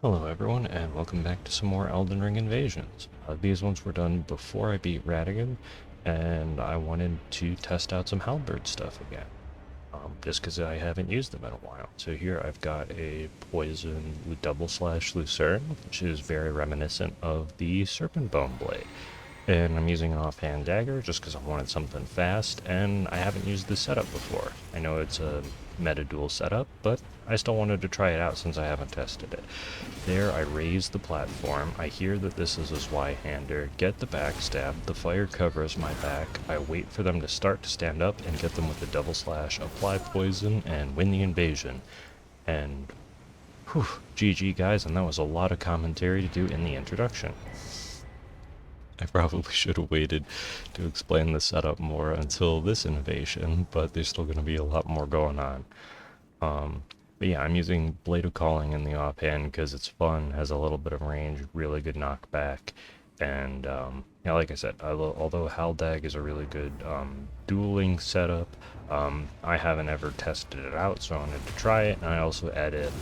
Hello everyone, and welcome back to some more Elden Ring invasions. These ones were done before I beat Radigan, and I wanted to test out some Halberd stuff again, just because I haven't used them in a while. So here I've got a poison double slash Lucerne, which is very reminiscent of the serpent bone blade. And I'm using an offhand dagger just because I wanted something fast, and I haven't used this setup before. I know it's a meta duel setup, but I still wanted to try it out since I haven't tested it. There, I raise the platform. I hear that this is a Zweihander. Get the backstab. The fire covers my back. I wait for them to start to stand up and get them with the double slash, apply poison, and win the invasion. And, whew, GG guys, and that was a lot of commentary to do in the introduction. I probably should have waited to explain the setup more until this innovation, but there's still going to be a lot more going on. But yeah, I'm using Blade of Calling in the offhand because it's fun, has a little bit of range, really good knockback, and yeah, like I said, although Haldag is a really good dueling setup, I haven't ever tested it out, so I wanted to try it, and I also added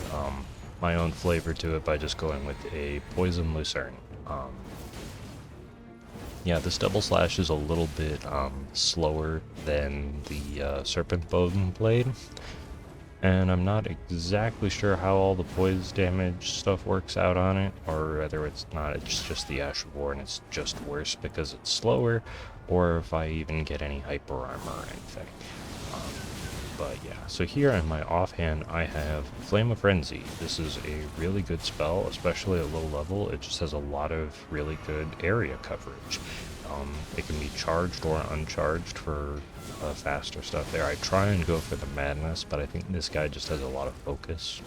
my own flavor to it by just going with a Poison Lucerne. Yeah, this double slash is a little bit slower than the serpent bone blade, and I'm not exactly sure how all the poise damage stuff works out on it, or whether it's just the Ash of War and it's just worse because it's slower, or if I even get any hyper armor or anything. But yeah, so here in my offhand I have Flame of Frenzy. This is a really good spell, especially at low level. It just has a lot of really good area coverage. It can be charged or uncharged for faster stuff there. I try and go for the Madness, but I think this guy just has a lot of focus.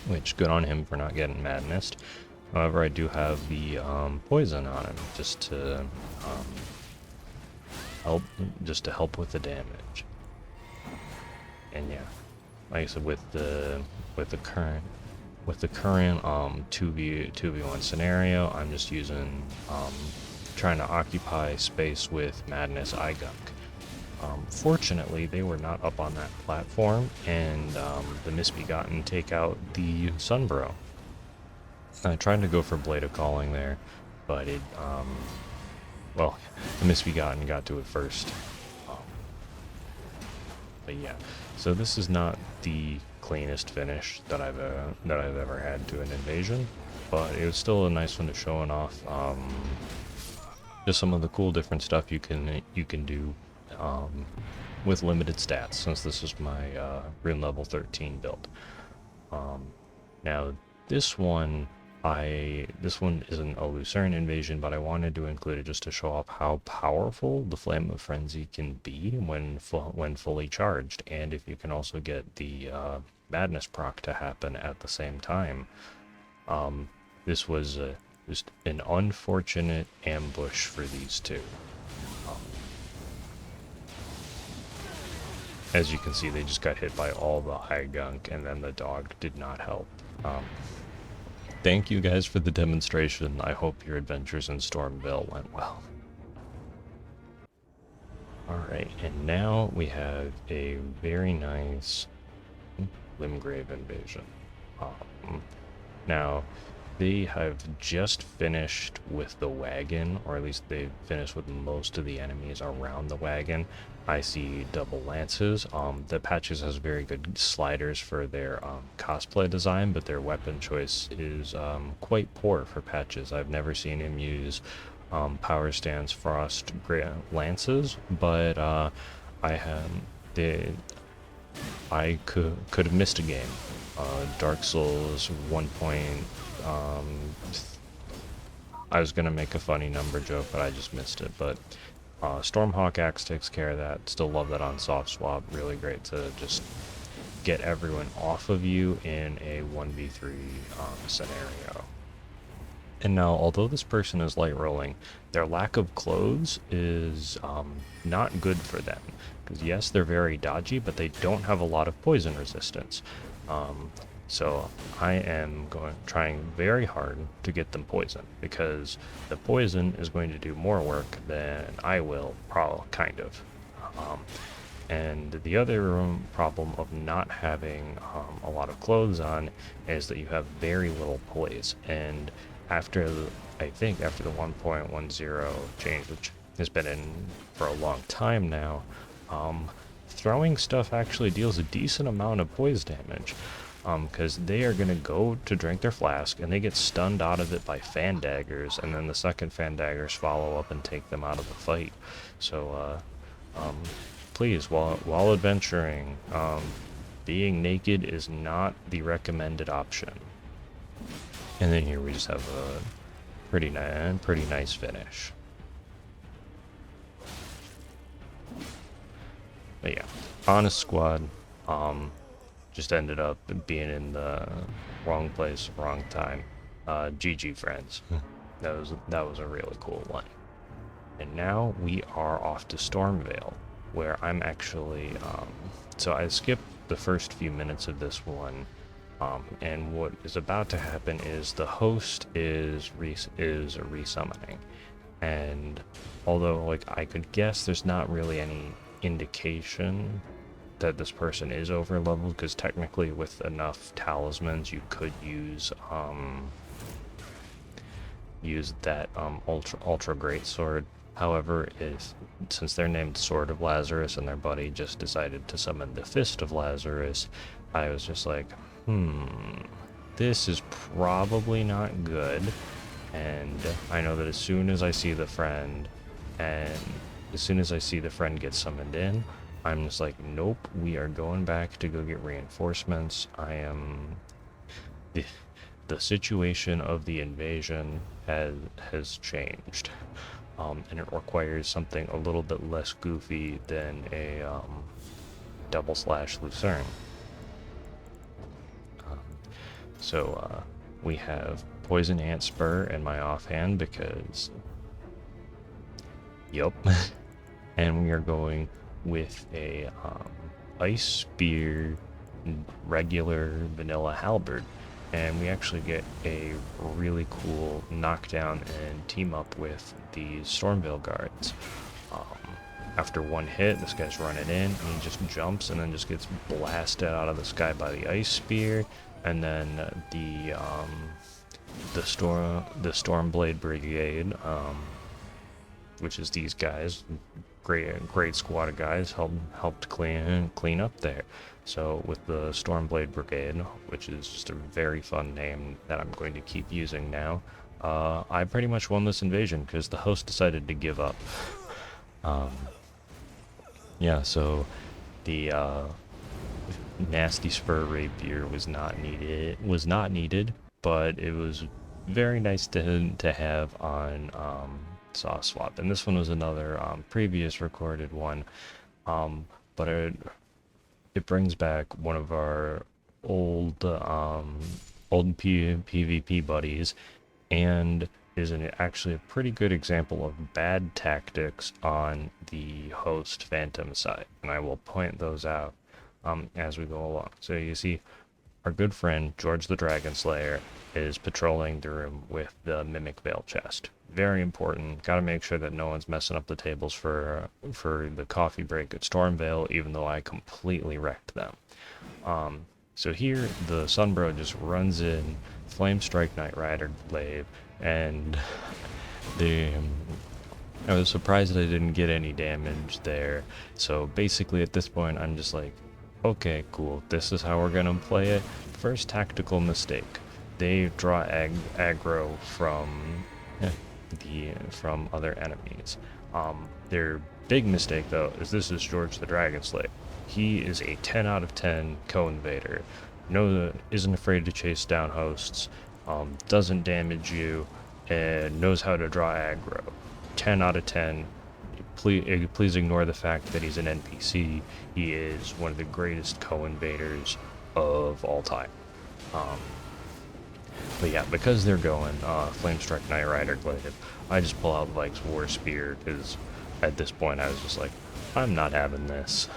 Which, good on him for not getting Madnessed. However, I do have the Poison on him, just to help with the damage. And yeah, like I said, with the current 2v1 scenario, I'm just using trying to occupy space with Madness Eye Gunk. Fortunately, they were not up on that platform, and the Misbegotten take out the Sunbro. I tried to go for Blade of Calling there, but it well, the Misbegotten got to it first. But yeah, so this is not the cleanest finish that I've ever had to an invasion, but it was still a nice one to showing off. Just some of the cool different stuff you can do with limited stats, since this is my Rune level 13 build. Now this one isn't a Lucerne invasion, but I wanted to include it just to show off how powerful the Flame of Frenzy can be when fully charged, and if you can also get the Madness proc to happen at the same time. This was just an unfortunate ambush for these two. As you can see, they just got hit by all the high gunk, and then the dog did not help. Thank you guys for the demonstration. I hope your adventures in Stormville went well. Alright, and now we have a very nice Limgrave invasion. Now, they have just finished with the wagon, or at least they've finished with most of the enemies around the wagon. I see double lances. The Patches has very good sliders for their cosplay design, but their weapon choice is quite poor for Patches. I've never seen him use Power Stance Frost lances, but I could have missed a game. Dark Souls 1 point. I was gonna make a funny number joke, but I just missed it. But Stormhawk Axe takes care of that. Still love that on soft swap. Really great to just get everyone off of you in a 1v3 scenario. And now, although this person is light rolling, their lack of clothes is not good for them. Because yes, they're very dodgy, but they don't have a lot of poison resistance. So I am trying very hard to get them poison, because the poison is going to do more work than I will, kind of. And the other problem of not having a lot of clothes on is that you have very little poise. And I think after the 1.10 change, which has been in for a long time now, throwing stuff actually deals a decent amount of poise damage. Because they are going to go to drink their flask, and they get stunned out of it by fan daggers, and then the second fan daggers follow up and take them out of the fight. So, please, while adventuring, being naked is not the recommended option. And then here we just have a pretty nice finish. But yeah, honest squad. Just ended up being in the wrong place, wrong time. GG friends. That was a really cool one. And now we are off to Stormvale, where I'm actually so I skipped the first few minutes of this one, and what is about to happen is the host is resummoning, and although like I could guess, there's not really any indication that this person is over leveled, because technically with enough talismans you could use that ultra great sword. However, since they're named Sword of Lazarus and their buddy just decided to summon the Fist of Lazarus, I was just like, this is probably not good. And I know that as soon as I see the friend get summoned in, I'm just like, nope, we are going back to go get reinforcements. The situation of the invasion has changed, and it requires something a little bit less goofy than a double slash Lucerne. So we have Poison Ant Spur in my offhand because, yup, and we are going with a ice spear regular vanilla halberd, and we actually get a really cool knockdown and team up with the Stormvale guards. After one hit, this guy's running in and he just jumps and then just gets blasted out of the sky by the ice spear, and then the Stormblade Brigade, which is these guys, great squad of guys, helped clean up there. So with the Stormblade Brigade, which is just a very fun name that I'm going to keep using now, I pretty much won this invasion because the host decided to give up. Yeah, so the nasty spur rapier was not needed, but it was very nice to have on Saw Swap. And this one was another previous recorded one, but it brings back one of our old PvP buddies, and is actually a pretty good example of bad tactics on the host Phantom side, and I will point those out as we go along. So you see, our good friend George the Dragon Slayer is patrolling the room with the Mimic Veil chest. Very important. Got to make sure that no one's messing up the tables for the coffee break at Stormvale, even though I completely wrecked them. So here, the Sunbro just runs in, Flame Strike Knight Rider Glaive, and I was surprised that I didn't get any damage there. So basically at this point, I'm just like, okay, cool, this is how we're gonna play it. First tactical mistake. They draw aggro from other enemies. Their big mistake, though, is this is George the Dragon Slayer. He is a 10 out of 10 co-invader. Isn't afraid to chase down hosts, doesn't damage you, and knows how to draw aggro. 10 out of 10. Please ignore the fact that he's an NPC. He is one of the greatest co-invaders of all time. But yeah, because they're going Flamestruck Knight Rider Glaive, I just pull out Vikes War Spear, because at this point I was just like, I'm not having this.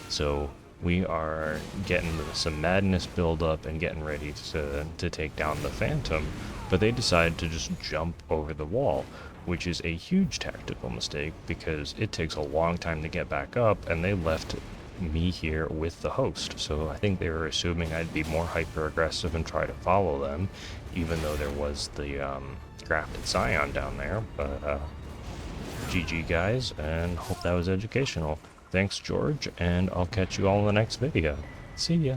So we are getting some madness build up and getting ready to take down the Phantom, but they decide to just jump over the wall, which is a huge tactical mistake because it takes a long time to get back up, and they left me here with the host. So I think they were assuming I'd be more hyper aggressive and try to follow them, even though there was the crafted scion down there. But GG guys, and hope that was educational. Thanks George, and I'll catch you all in the next video. See ya.